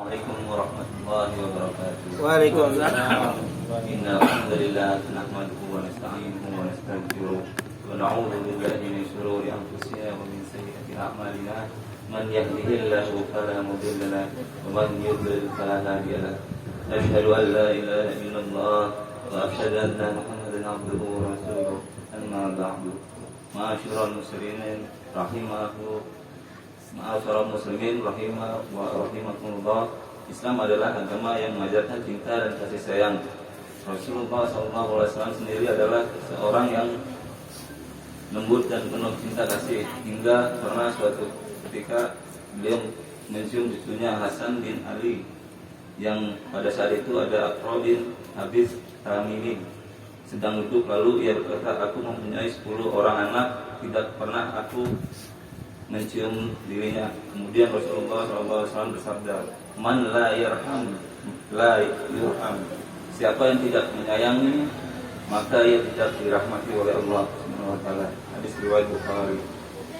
Assalamualaikum warahmatullahi wabarakatuh. Waalaikumsalam. Innal hamdalillah nahmaduhu wa nasta'inuhu wa nastaghfiruh wa na'udzu billahi min shururi anfusina wa min sayyiati a'malina. Man yahdihillahu fala mudilla lahu wa man yudlil fala hadiya lahu. Asyhadu an la ilaha illallah wa asyhadu anna Muhammadan abduhu wa rasuluh. Amma ba'du. Ma'asyiral muslimin rahimakumullah. Islam adalah agama yang mengajarkan cinta dan kasih sayang. Rasulullah SAW sendiri adalah seorang yang lembut dan penuh cinta kasih, hingga pernah suatu ketika beliau mencium cucunya Hasan bin Ali, yang pada saat itu ada Aqra bin Habis Tamimi sedang duduk. Lalu ia berkata, aku mempunyai 10 orang anak, tidak pernah aku mencium dirinya. Kemudian Rasulullah SAW bersabda, man la yarham la yurham. Siapa yang tidak menyayangi, maka ia tidak dirahmati oleh Allah SWT. Hadis riwayat Bukhari.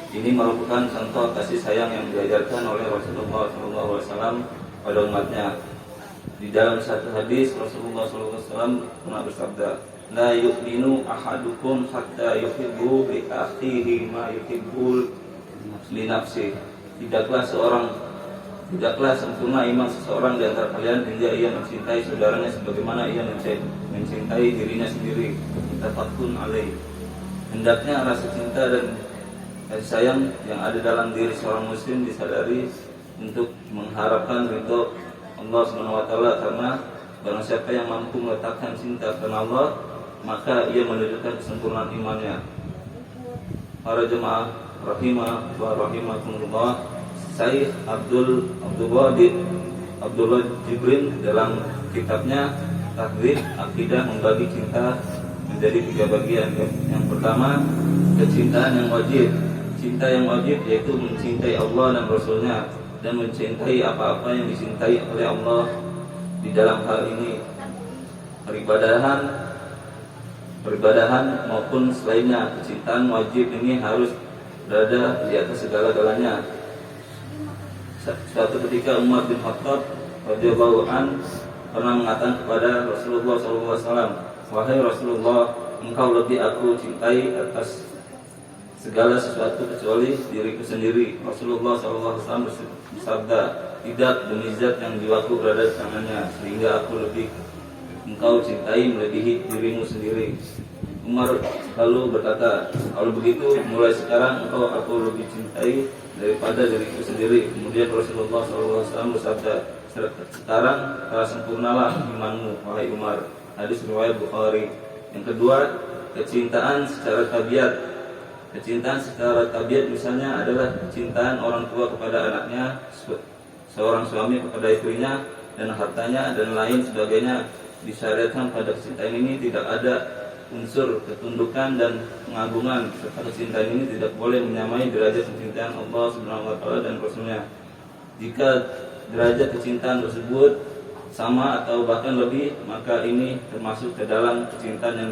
Ini merupakan contoh kasih sayang yang diajarkan oleh Rasulullah SAW pada umatnya. Di dalam satu hadis Rasulullah SAW pernah bersabda, la yu'minu ahadukum hatta yuhibbu li akhihi ma yuhibbu li nafsihi. Tidaklah sempurna iman seseorang di antara kalian hingga ia mencintai saudaranya sebagaimana ia mencintai dirinya sendiri. Muttafaqun alaih. Hendaknya rasa cinta dan kasih sayang yang ada dalam diri seorang muslim disadari untuk mengharapkan ridho Allah SWT, karena barang siapa yang mampu meletakkan cinta karena Allah, maka ia menunjukkan kesempurnaan imannya. Para jemaah rahimah wa rahimakumullah, Syekh Abdullah Jibrin dalam kitabnya Tahdhib Aqidah membagi cinta menjadi 3 bagian. Yang pertama, kecintaan yang wajib. Cinta yang wajib yaitu mencintai Allah dan Rasulnya dan mencintai apa-apa yang dicintai oleh Allah. Di dalam hal ini peribadahan maupun selainnya, kecintaan wajib ini harus berada di atas segala-galanya. Suatu ketika Umar bin Khattab radhiyallahu an pernah mengatakan kepada Rasulullah SAW, wahai Rasulullah, engkau lebih aku cintai atas segala sesuatu kecuali diriku sendiri. Rasulullah SAW bersabda, tidak, demi zat yang jiwaku berada di tangannya, sehingga aku lebih engkau cintai melebihi dirimu sendiri. Umar lalu berkata, kalau begitu mulai sekarang engkau aku lebih cintai daripada diriku sendiri. Kemudian Rasulullah SAW bersabda, sekarang telah sempurnalah imanmu, wahai Umar. Hadis riwayat Bukhari. Yang kedua, kecintaan secara tabiat. Kecintaan secara tabiat misalnya adalah kecintaan orang tua kepada anaknya, seorang suami kepada istrinya dan hartanya dan lain sebagainya. Disyariatkan pada kecintaan ini tidak ada unsur ketundukan dan pengagungan, serta kecintaan ini tidak boleh menyamai derajat kecintaan Allah SWT dan Rasulnya. Jika derajat kecintaan tersebut sama atau bahkan lebih, maka ini termasuk ke dalam kecintaan yang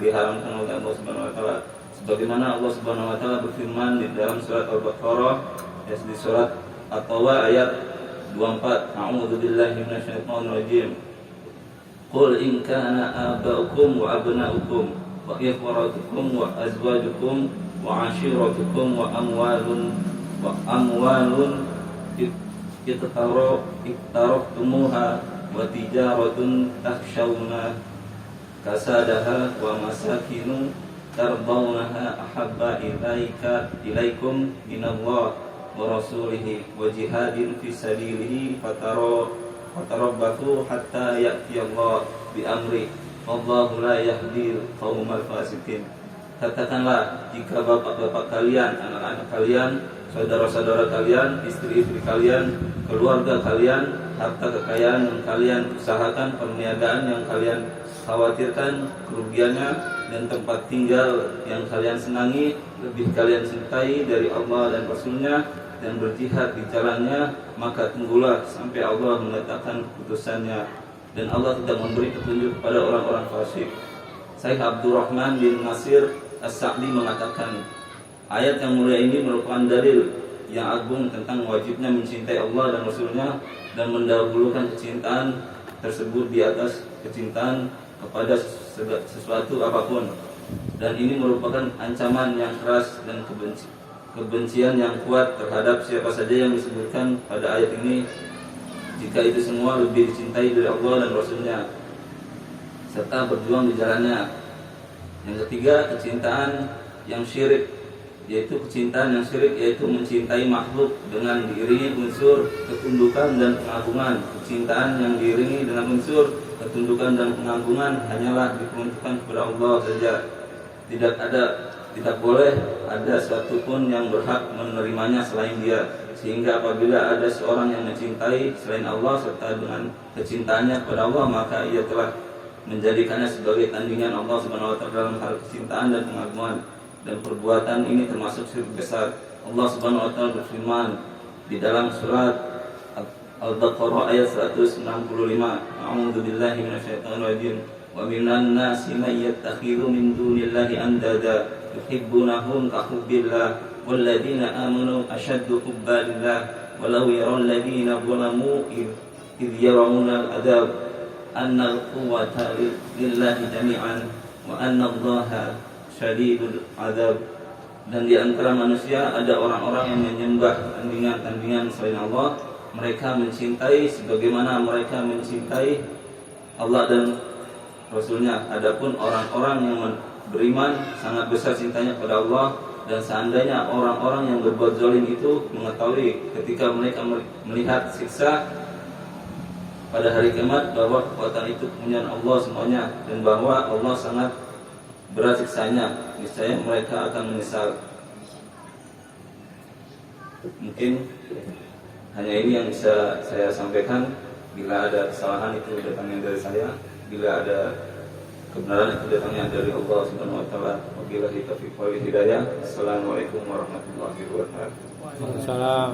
diharamkan oleh Allah SWT. Sebagaimana Allah SWT berfirman di dalam surat Al-Baqarah, di surat At-Tawbah ayat 24, A'udzubillahi minasyaitonirrajim. Qul in kana aba'ukum wa abna'ukum wa ikhwatukum wa azwajukum wa ashiratukum wa amwalun iqtaraftumuha wa tijaratun takhshawna kasadaha wa masakinu tardawnaha ahabba ilaikum minallah wa rasulihi wa jihadin fi sabilihi fatarabbathu hatta ya'tiyallah bi amri wallahu la yahdil qaumal fasiqin. Katakanlah, jika bapak-bapak kalian, anak-anak kalian, saudara-saudara kalian, istri-istri kalian, keluarga kalian, harta kekayaan yang kalian usahakan, perniagaan yang kalian khawatirkan kerugiannya, dan tempat tinggal yang kalian senangi lebih kalian cintai dari Allah dan Rasulnya, dan berjihad di jalannya, maka tunggulah sampai Allah menetapkan keputusannya, dan Allah tidak memberi petunjuk kepada orang-orang fasik. Syekh Abdurrahman bin Nasir As-Sa'di mengatakan, ayat yang mulia ini merupakan dalil yang agung tentang wajibnya mencintai Allah dan Rasulnya dan mendahulukan kecintaan tersebut di atas kecintaan kepada sesuatu apapun. Dan ini merupakan ancaman yang keras dan kebencian yang kuat terhadap siapa saja yang disebutkan pada ayat ini, jika itu semua lebih dicintai dari Allah dan Rasulnya serta berjuang di jalannya. Yang ketiga, kecintaan yang syirik, yaitu kecintaan yang syirik yaitu mencintai makhluk dengan diiringi unsur ketundukan dan pengagungan. Kecintaan yang diiringi dengan unsur ketundukan dan pengagungan hanyalah diperuntukkan kepada Allah saja. Tidak boleh ada sesuatu pun yang berhak menerimanya selain Dia. Sehingga apabila ada seorang yang mencintai selain Allah serta dengan kecintaannya kepada Allah, maka ia telah menjadikannya sebagai tandingan Allah Subhanahu wa taala dalam hal kecintaan dan pengagungan. Dan perbuatan ini termasuk syirik besar. Allah Subhanahu wa taala berfirman di dalam surat Al-Baqarah ayat 165, A'udzu billahi minasyaitonir rajim. Wa minan nasi may yattakhidhu min dunillahi andada yuhibbunahum ka hubbillah walladzina amanu ashaddu hubban lillah walau yaral ladzina zalamu idh yarawna al-'adzab anna al-quwwata lillahi jami'an wa anna Allaha syadidul 'adzab. Dan di antara manusia ada orang-orang yang menyembah tandingan-tandingan selain Allah. Mereka mencintai sebagaimana mereka mencintai Allah dan Rasulnya. Adapun orang-orang yang beriman sangat besar cintanya kepada Allah. Dan seandainya orang-orang yang berbuat zalim itu mengetahui ketika mereka melihat siksa pada hari kiamat bahwa kekuatan itu kepunyaan Allah semuanya dan bahwa Allah sangat berat siksanya, niscaya mereka akan menyesal. Mungkin hanya ini yang bisa saya sampaikan. Bila ada kesalahan itu datangnya dari saya, bila ada kebenaran itu datangnya dari Allah Subhanahu wa taala. Wabillahi taufiq wal hidayah. Assalamualaikum warahmatullahi wabarakatuh. Waalaikumsalam.